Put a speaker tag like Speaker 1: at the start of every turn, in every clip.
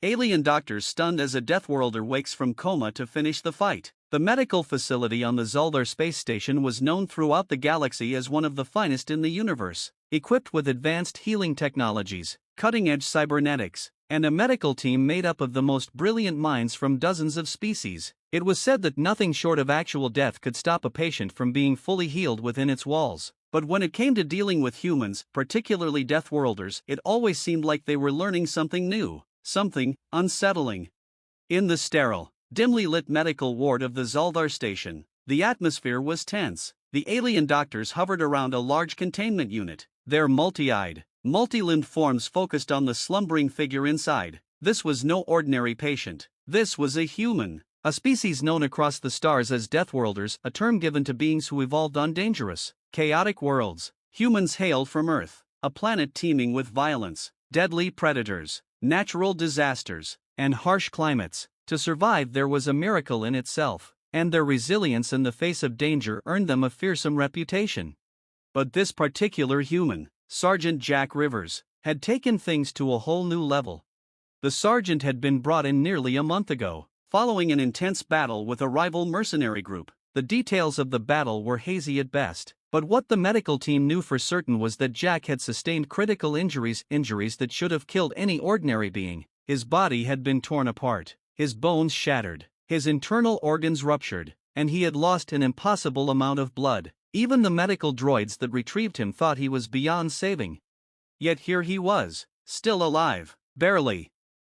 Speaker 1: Alien doctors stunned as a Deathworlder wakes from coma to finish the fight. The medical facility on the Zuldar space station was known throughout the galaxy as one of the finest in the universe, equipped with advanced healing technologies, cutting-edge cybernetics, and a medical team made up of the most brilliant minds from dozens of species. It was said that nothing short of actual death could stop a patient from being fully healed within its walls. But when it came to dealing with humans, particularly Deathworlders, it always seemed like they were learning something new, something unsettling. In the sterile, dimly lit medical ward of the Zuldar station, the atmosphere was tense. The alien doctors hovered around a large containment unit, their multi-eyed, multi-limbed forms focused on the slumbering figure inside. This was no ordinary patient. This was a human, a species known across the stars as Deathworlders, a term given to beings who evolved on dangerous, chaotic worlds. Humans hailed from Earth, a planet teeming with violence, deadly predators, natural disasters, and harsh climates. To survive there was a miracle in itself, and their resilience in the face of danger earned them a fearsome reputation. But this particular human, Sergeant Jack Rivers, had taken things to a whole new level. The sergeant had been brought in nearly a month ago, following an intense battle with a rival mercenary group. The details of the battle were hazy at best, but what the medical team knew for certain was that Jack had sustained critical injuries that should have killed any ordinary being. His body had been torn apart, his bones shattered, his internal organs ruptured, and he had lost an impossible amount of blood. Even the medical droids that retrieved him thought he was beyond saving. Yet here he was, still alive, barely.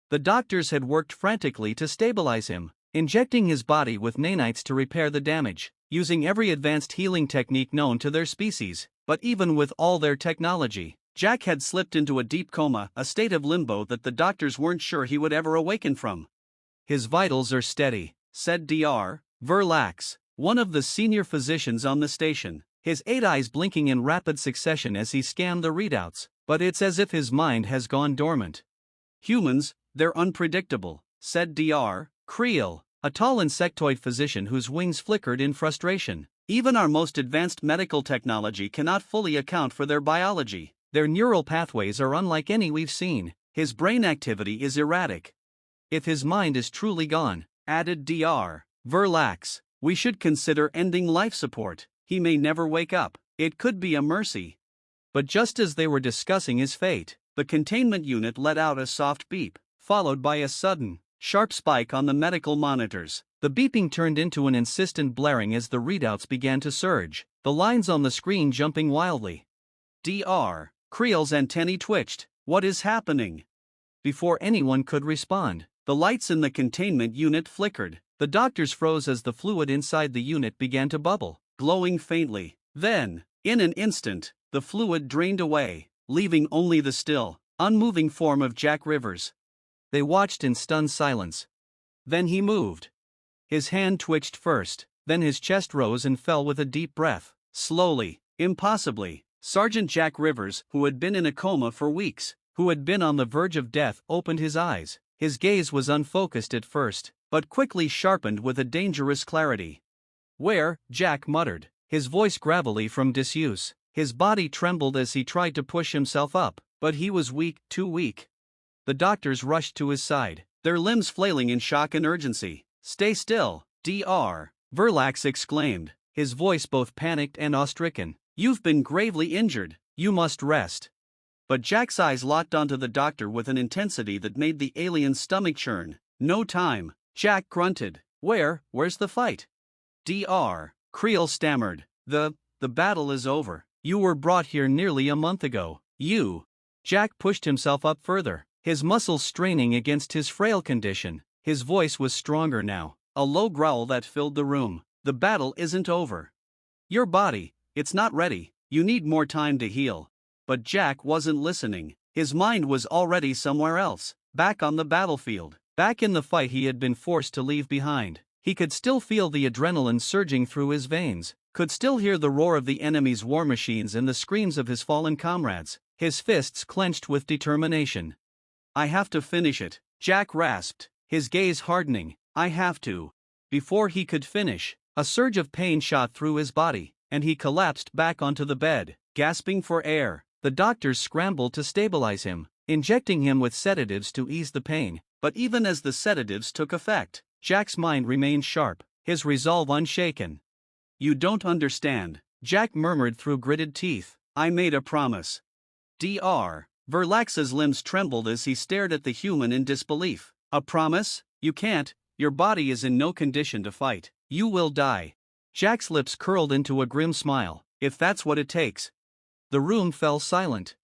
Speaker 1: The doctors had worked frantically to stabilize him, injecting his body with nanites to repair the damage, using every advanced healing technique known to their species. But even with all their technology, Jack had slipped into a deep coma, a state of limbo that the doctors weren't sure he would ever awaken from. "His vitals are steady," said Dr. Verlax, one of the senior physicians on the station, his 8 eyes blinking in rapid succession as he scanned the readouts. "But it's as if his mind has gone dormant." "Humans, they're unpredictable," said Dr. Creel, a tall insectoid physician whose wings flickered in frustration. "Even our most advanced medical technology cannot fully account for their biology. Their neural pathways are unlike any we've seen. His brain activity is erratic." "If his mind is truly gone," added Dr. Verlax, "we should consider ending life support. He may never wake up. It could be a mercy." But just as they were discussing his fate, the containment unit let out a soft beep, followed by a sudden, sharp spike on the medical monitors. The beeping turned into an insistent blaring as the readouts began to surge, the lines on the screen jumping wildly. Dr. Creel's antennae twitched. "What is happening?" Before anyone could respond, the lights in the containment unit flickered. The doctors froze as the fluid inside the unit began to bubble, glowing faintly. Then, in an instant, the fluid drained away, leaving only the still, unmoving form of Jack Rivers. They watched in stunned silence. Then he moved. His hand twitched first, then his chest rose and fell with a deep breath. Slowly, impossibly, Sergeant Jack Rivers, who had been in a coma for weeks, who had been on the verge of death, opened his eyes. His gaze was unfocused at first, but quickly sharpened with a dangerous clarity. "Where?" Jack muttered, his voice gravelly from disuse. His body trembled as he tried to push himself up, but he was weak, too weak. The doctors rushed to his side, their limbs flailing in shock and urgency. "Stay still," Dr. Verlax exclaimed, his voice both panicked and awe-stricken. "You've been gravely injured. You must rest." But Jack's eyes locked onto the doctor with an intensity that made the alien's stomach churn. "No time." Jack grunted. Where's the fight?" Dr. Creel stammered. The battle is over. You were brought here nearly a month ago. You." Jack pushed himself up further, his muscles straining against his frail condition. His voice was stronger now, a low growl that filled the room. "The battle isn't over. Your body, it's not ready. You need more time to heal." But Jack wasn't listening. His mind was already somewhere else, back on the battlefield, back in the fight he had been forced to leave behind. He could still feel the adrenaline surging through his veins, could still hear the roar of the enemy's war machines and the screams of his fallen comrades, his fists clenched with determination. "I have to finish it," Jack rasped, his gaze hardening. "I have to." Before he could finish, a surge of pain shot through his body, and he collapsed back onto the bed, gasping for air. The doctors scrambled to stabilize him, injecting him with sedatives to ease the pain. But even as the sedatives took effect, Jack's mind remained sharp, his resolve unshaken. "You don't understand," Jack murmured through gritted teeth. "I made a promise." Dr. Verlax's limbs trembled as he stared at the human in disbelief. "A promise? You can't. Your body is in no condition to fight. You will die." Jack's lips curled into a grim smile. "If that's what it takes." The room fell silent.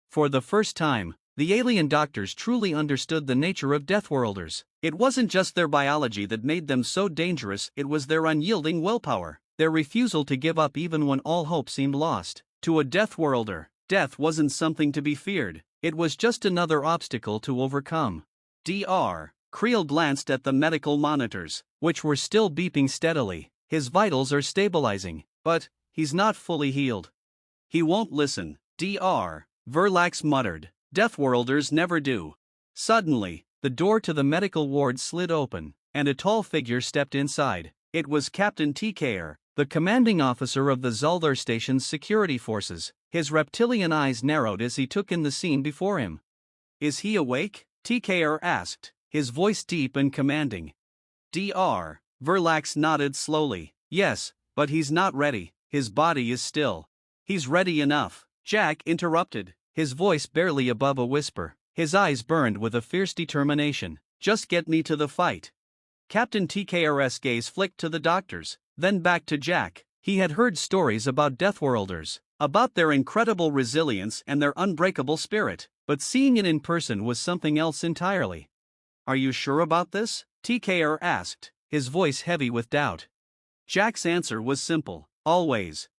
Speaker 1: For the first time, the alien doctors truly understood the nature of Deathworlders. It wasn't just their biology that made them so dangerous, it was their unyielding willpower, their refusal to give up even when all hope seemed lost. To a Deathworlder, death wasn't something to be feared, it was just another obstacle to overcome. Dr. Creel glanced at the medical monitors, which were still beeping steadily. "His vitals are stabilizing, but he's not fully healed." "He won't listen," Dr. Verlax muttered. "Deathworlders never do." Suddenly, the door to the medical ward slid open, and a tall figure stepped inside. It was Captain TKR, the commanding officer of the Zuldar Station's security forces. His reptilian eyes narrowed as he took in the scene before him. "Is he awake?" TKR asked, his voice deep and commanding. Dr. Verlax nodded slowly. "Yes, but he's not ready. His body is still." "He's ready enough," Jack interrupted, his voice barely above a whisper. His eyes burned with a fierce determination. "Just get me to the fight." Captain TKR's gaze flicked to the doctors, then back to Jack. He had heard stories about Deathworlders, about their incredible resilience and their unbreakable spirit, but seeing it in person was something else entirely. "Are you sure about this?" TKR asked, his voice heavy with doubt. Jack's answer was simple: "Always."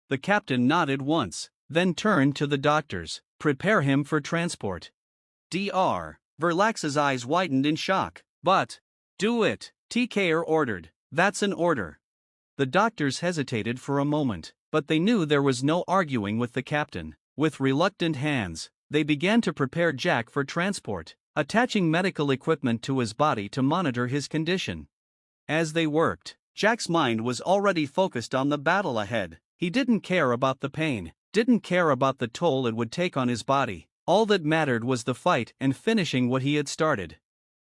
Speaker 1: The captain nodded once, then turned to the doctors. "Prepare him for transport." Dr. Verlax's eyes widened in shock. "But..." "Do it," TKR ordered. "That's an order." The doctors hesitated for a moment, but they knew there was no arguing with the captain. With reluctant hands, they began to prepare Jack for transport, attaching medical equipment to his body to monitor his condition. As they worked, Jack's mind was already focused on the battle ahead. He didn't care about the pain, didn't care about the toll it would take on his body. All that mattered was the fight and finishing what he had started.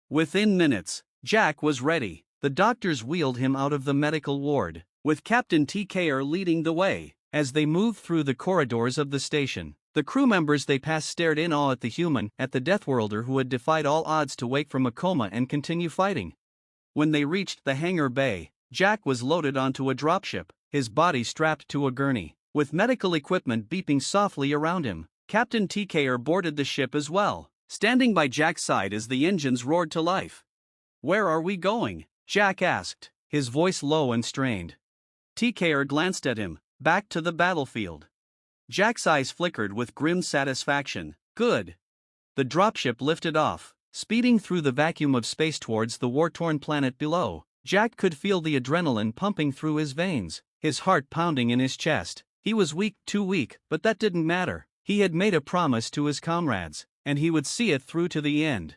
Speaker 1: Within minutes, Jack was ready. The doctors wheeled him out of the medical ward, with Captain TKR leading the way. As they moved through the corridors of the station, the crew members they passed stared in awe at the human, at the Deathworlder who had defied all odds to wake from a coma and continue fighting. When they reached the hangar bay, Jack was loaded onto a dropship, his body strapped to a gurney, with medical equipment beeping softly around him. Captain TKR boarded the ship as well, standing by Jack's side as the engines roared to life. "Where are we going?" Jack asked, his voice low and strained. TKR glanced at him. "Back to the battlefield." Jack's eyes flickered with grim satisfaction. "Good." The dropship lifted off, speeding through the vacuum of space towards the war-torn planet below. Jack could feel the adrenaline pumping through his veins, his heart pounding in his chest. He was weak, too weak, but that didn't matter. He had made a promise to his comrades, and he would see it through to the end.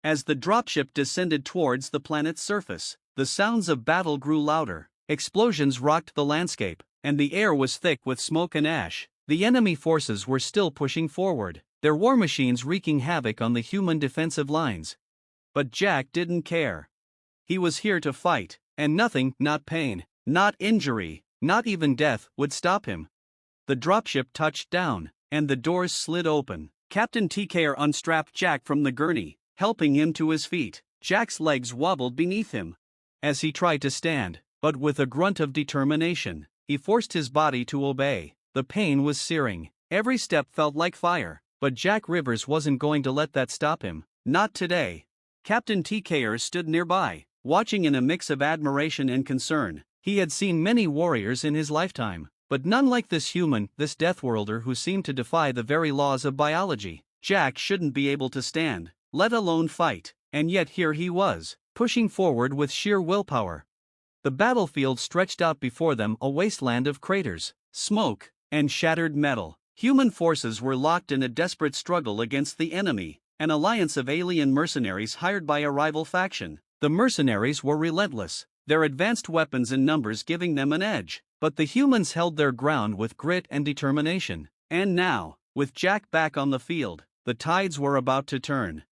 Speaker 1: As the dropship descended towards the planet's surface, the sounds of battle grew louder. Explosions rocked the landscape, and the air was thick with smoke and ash. The enemy forces were still pushing forward, their war machines wreaking havoc on the human defensive lines. But Jack didn't care. He was here to fight, and nothing, not pain, not injury, not even death, would stop him. The dropship touched down, and the doors slid open. Captain TKR unstrapped Jack from the gurney, helping him to his feet. Jack's legs wobbled beneath him as he tried to stand, but with a grunt of determination, he forced his body to obey. The pain was searing. Every step felt like fire, but Jack Rivers wasn't going to let that stop him. Not today. Captain TKR stood nearby, watching in a mix of admiration and concern. He had seen many warriors in his lifetime, but none like this human, this Deathworlder who seemed to defy the very laws of biology. Jack shouldn't be able to stand, let alone fight, and yet here he was, pushing forward with sheer willpower. The battlefield stretched out before them, a wasteland of craters, smoke, and shattered metal. Human forces were locked in a desperate struggle against the enemy, an alliance of alien mercenaries hired by a rival faction. The mercenaries were relentless, their advanced weapons and numbers giving them an edge, but the humans held their ground with grit and determination. And now, With Jack back on the field, the tides were about to turn.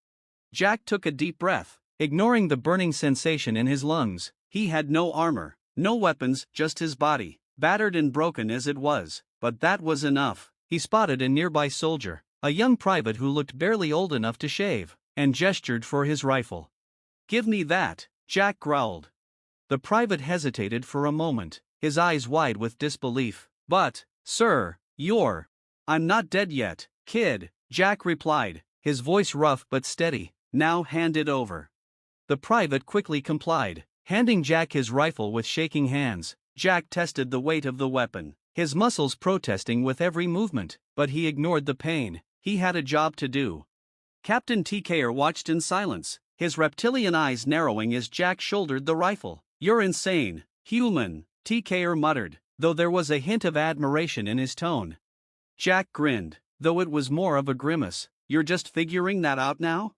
Speaker 1: Jack took a deep breath, ignoring the burning sensation in his lungs. He had no armor, no weapons, just his body, battered and broken as it was, but that was enough. He spotted a nearby soldier, a young private who looked barely old enough to shave, and gestured for his rifle. "Give me that," Jack growled. The private hesitated for a moment, his eyes wide with disbelief. "But, sir, I'm not dead yet, kid," Jack replied, his voice rough but steady. "Now hand it over." The private quickly complied, handing Jack his rifle with shaking hands. Jack tested the weight of the weapon, his muscles protesting with every movement, but he ignored the pain. He had a job to do. Captain TKer watched in silence, his reptilian eyes narrowing as Jack shouldered the rifle. "You're insane, human," TKer muttered, though there was a hint of admiration in his tone. Jack grinned, though it was more of a grimace. "You're just figuring that out now?"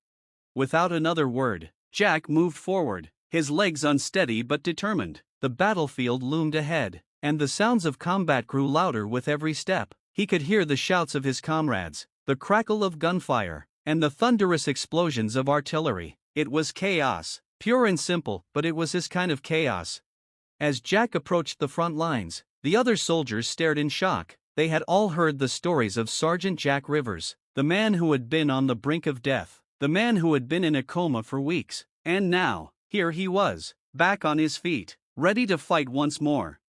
Speaker 1: Without another word, Jack moved forward, his legs unsteady but determined. The battlefield loomed ahead, and the sounds of combat grew louder with every step. He could hear the shouts of his comrades, the crackle of gunfire, and the thunderous explosions of artillery. It was chaos, pure and simple, but it was his kind of chaos. As Jack approached the front lines, the other soldiers stared in shock. They had all heard the stories of Sergeant Jack Rivers, the man who had been on the brink of death, the man who had been in a coma for weeks, and now, here he was, back on his feet, ready to fight once more.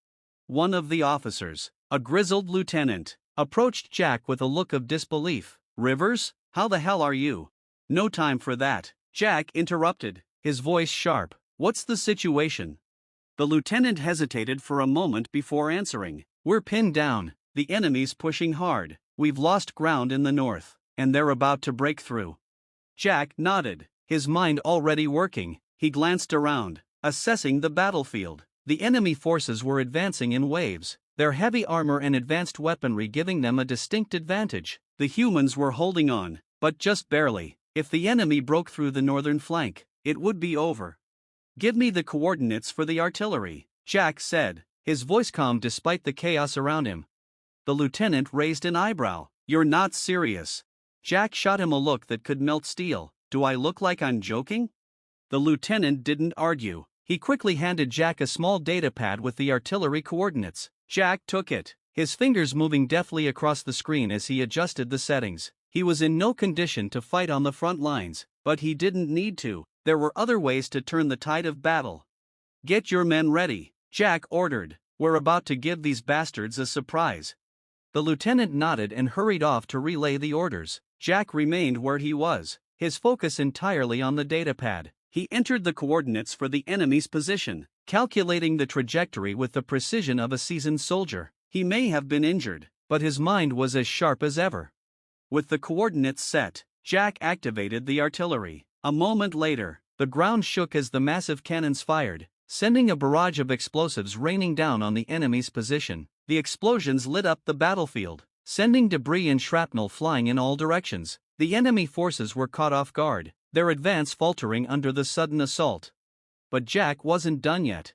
Speaker 1: One of the officers, a grizzled lieutenant, approached Jack with a look of disbelief. "Rivers, how the hell are you?" "No time for that," Jack interrupted, his voice sharp. "What's the situation?" The lieutenant hesitated for a moment before answering. "We're pinned down, the enemy's pushing hard, we've lost ground in the north, and they're about to break through." Jack nodded, his mind already working. He glanced around, assessing the battlefield. The enemy forces were advancing in waves, their heavy armor and advanced weaponry giving them a distinct advantage. The humans were holding on, but just barely. If the enemy broke through the northern flank, it would be over. "Give me the coordinates for the artillery," Jack said, his voice calm despite the chaos around him. The lieutenant raised an eyebrow. "You're not serious?" Jack shot him a look that could melt steel. "Do I look like I'm joking?" The lieutenant didn't argue. He quickly handed Jack a small data pad with the artillery coordinates. Jack took it, his fingers moving deftly across the screen as he adjusted the settings. He was in no condition to fight on the front lines, but he didn't need to. There were other ways to turn the tide of battle. "Get your men ready," Jack ordered. "We're about to give these bastards a surprise." The lieutenant nodded and hurried off to relay the orders. Jack remained where he was, his focus entirely on the datapad. He entered the coordinates for the enemy's position, calculating the trajectory with the precision of a seasoned soldier. He may have been injured, but his mind was as sharp as ever. With the coordinates set, Jack activated the artillery. A moment later, the ground shook as the massive cannons fired, sending a barrage of explosives raining down on the enemy's position. The explosions lit up the battlefield, sending debris and shrapnel flying in all directions. The enemy forces were caught off guard, their advance faltering under the sudden assault. But Jack wasn't done yet.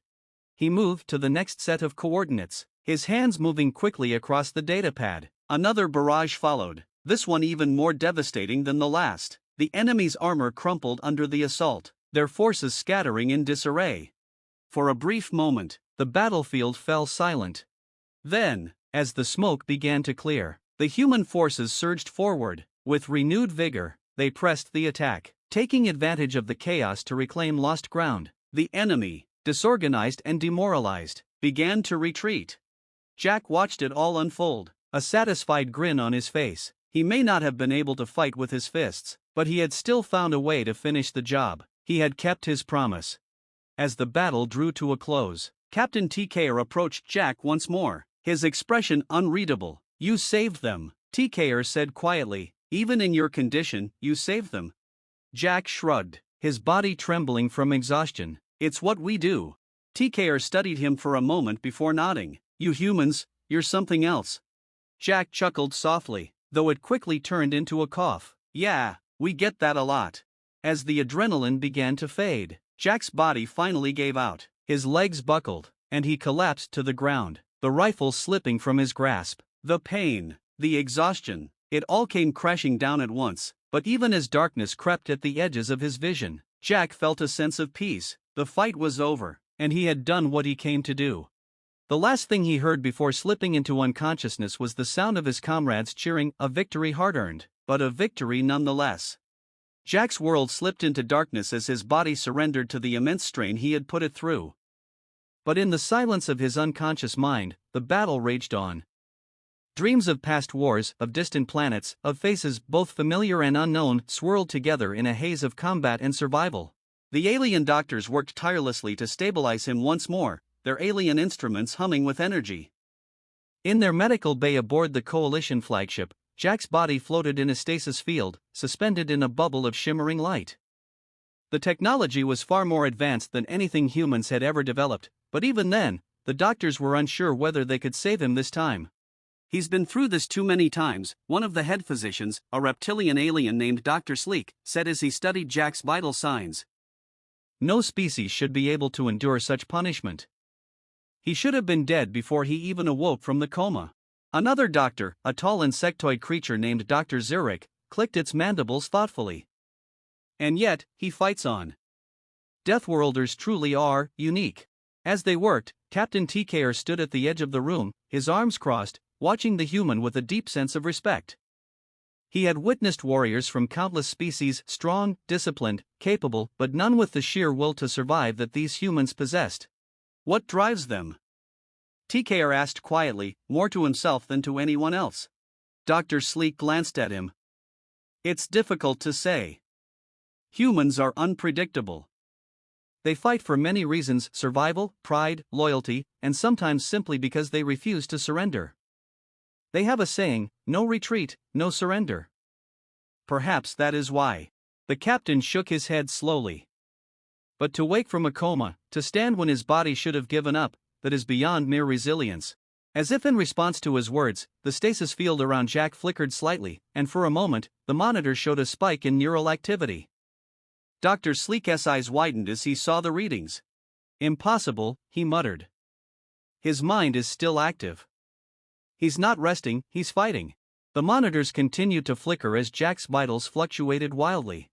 Speaker 1: He moved to the next set of coordinates, his hands moving quickly across the datapad. Another barrage followed, this one even more devastating than the last. The enemy's armor crumpled under the assault, their forces scattering in disarray. For a brief moment, the battlefield fell silent. Then, as the smoke began to clear, the human forces surged forward. With renewed vigor, they pressed the attack, taking advantage of the chaos to reclaim lost ground. The enemy, disorganized and demoralized, began to retreat. Jack watched it all unfold, a satisfied grin on his face. He may not have been able to fight with his fists, but he had still found a way to finish the job. He had kept his promise. As the battle drew to a close, Captain TKer approached Jack once more, his expression unreadable. "You saved them," TKer said quietly. "Even in your condition, you saved them." Jack shrugged, his body trembling from exhaustion. "It's what we do." TKer studied him for a moment before nodding. "You humans, you're something else." Jack chuckled softly, though it quickly turned into a cough. "Yeah, we get that a lot." As the adrenaline began to fade, Jack's body finally gave out. His legs buckled, and he collapsed to the ground, the rifle slipping from his grasp. The pain, the exhaustion, It all came crashing down at once, but even as darkness crept at the edges of his vision, Jack felt a sense of peace. The fight was over, and he had done what he came to do. The last thing he heard before slipping into unconsciousness was the sound of his comrades cheering, a victory hard-earned, but a victory nonetheless. Jack's world slipped into darkness as his body surrendered to the immense strain he had put it through. But in the silence of his unconscious mind, the battle raged on. Dreams of past wars, of distant planets, of faces both familiar and unknown swirled together in a haze of combat and survival. The alien doctors worked tirelessly to stabilize him once more, their alien instruments humming with energy. In their medical bay aboard the Coalition flagship, Jack's body floated in a stasis field, suspended in a bubble of shimmering light. The technology was far more advanced than anything humans had ever developed, but even then, the doctors were unsure whether they could save him this time. "He's been through this too many times," one of the head physicians, a reptilian alien named Dr. Sleek, said as he studied Jack's vital signs. "No species should be able to endure such punishment. He should have been dead before he even awoke from the coma." Another doctor, a tall insectoid creature named Dr. Zurich, clicked its mandibles thoughtfully. "And yet, he fights on. Deathworlders truly are unique." As they worked, Captain TKR stood at the edge of the room, his arms crossed, watching the human with a deep sense of respect. He had witnessed warriors from countless species, strong, disciplined, capable, but none with the sheer will to survive that these humans possessed. "What drives them?" TKR asked quietly, more to himself than to anyone else. Dr. Sleek glanced at him. "It's difficult to say. Humans are unpredictable. They fight for many reasons: survival, pride, loyalty, and sometimes simply because they refuse to surrender. They have a saying, no retreat, no surrender. Perhaps that is why." The captain shook his head slowly. "But to wake from a coma, to stand when his body should have given up, that is beyond mere resilience." As if in response to his words, the stasis field around Jack flickered slightly, and for a moment, the monitor showed a spike in neural activity. Dr. Sleek's eyes widened as he saw the readings. "Impossible," he muttered. "His mind is still active. He's not resting, he's fighting." The monitors continued to flicker as Jack's vitals fluctuated wildly.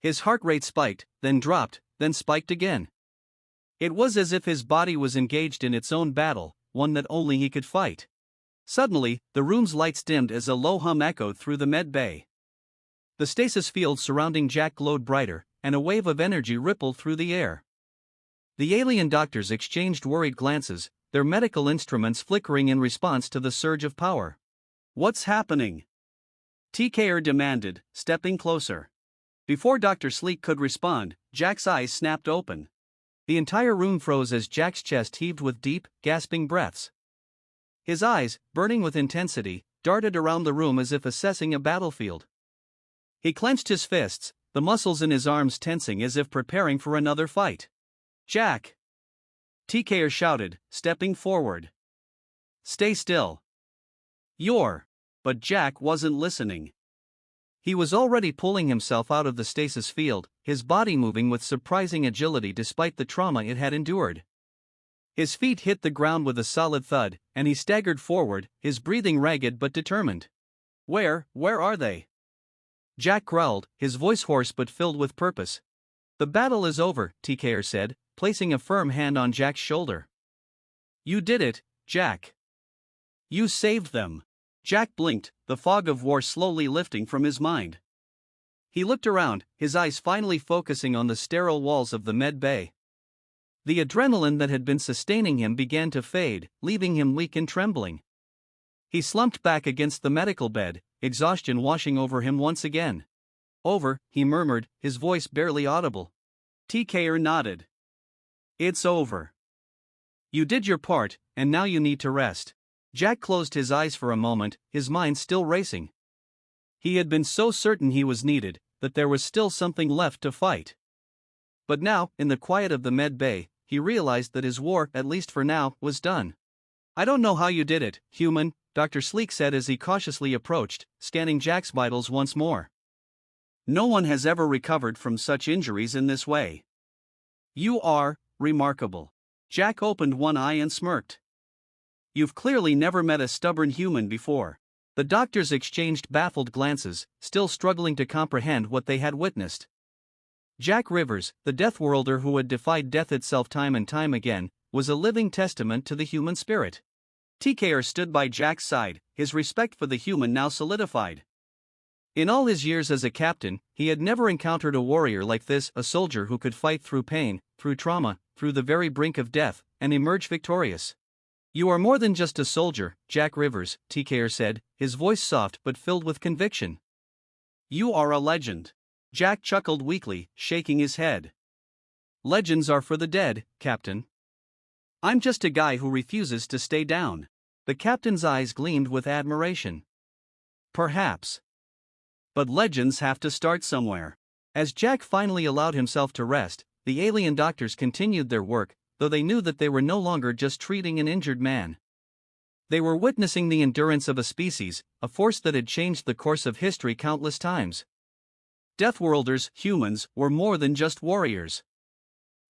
Speaker 1: His heart rate spiked, then dropped, then spiked again. It was as if his body was engaged in its own battle, one that only he could fight. Suddenly, the room's lights dimmed as a low hum echoed through the med bay. The stasis field surrounding Jack glowed brighter, and a wave of energy rippled through the air. The alien doctors exchanged worried glances, their medical instruments flickering in response to the surge of power. "What's happening?" TKR demanded, stepping closer. Before Dr. Sleek could respond, Jack's eyes snapped open. The entire room froze as Jack's chest heaved with deep, gasping breaths. His eyes, burning with intensity, darted around the room as if assessing a battlefield. He clenched his fists, the muscles in his arms tensing as if preparing for another fight. "Jack!" TKR shouted, stepping forward. "Stay still. You're..." But Jack wasn't listening. He was already pulling himself out of the stasis field, his body moving with surprising agility despite the trauma it had endured. His feet hit the ground with a solid thud, and he staggered forward, his breathing ragged but determined. Where are they?" Jack growled, his voice hoarse but filled with purpose. "The battle is over," TKR said, placing a firm hand on Jack's shoulder. "You did it, Jack. You saved them." Jack blinked, the fog of war slowly lifting from his mind. He looked around, his eyes finally focusing on the sterile walls of the med bay. The adrenaline that had been sustaining him began to fade, leaving him weak and trembling. He slumped back against the medical bed, exhaustion washing over him once again. "Over," he murmured, his voice barely audible. TKR nodded. "It's over. You did your part, and now you need to rest." Jack closed his eyes for a moment, his mind still racing. He had been so certain he was needed, that there was still something left to fight. But now, in the quiet of the med bay, he realized that his war, at least for now, was done. "I don't know how you did it, human," Dr. Sleek said as he cautiously approached, scanning Jack's vitals once more. "No one has ever recovered from such injuries in this way. You are remarkable." Jack opened one eye and smirked. "You've clearly never met a stubborn human before." The doctors exchanged baffled glances, still struggling to comprehend what they had witnessed. Jack Rivers, the Deathworlder who had defied death itself time and time again, was a living testament to the human spirit. TKR stood by Jack's side, his respect for the human now solidified. In all his years as a captain, he had never encountered a warrior like this, a soldier who could fight through pain, through trauma, through the very brink of death, and emerge victorious. "You are more than just a soldier, Jack Rivers," TKR said, his voice soft but filled with conviction. "You are a legend." Jack chuckled weakly, shaking his head. "Legends are for the dead, Captain. I'm just a guy who refuses to stay down." The captain's eyes gleamed with admiration. "Perhaps. But legends have to start somewhere." As Jack finally allowed himself to rest, the alien doctors continued their work, though they knew that they were no longer just treating an injured man. They were witnessing the endurance of a species, a force that had changed the course of history countless times. Deathworlders, humans, were more than just warriors.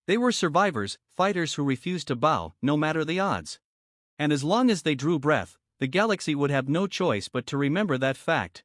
Speaker 1: They were survivors, fighters who refused to bow, no matter the odds. And as long as they drew breath, the galaxy would have no choice but to remember that fact.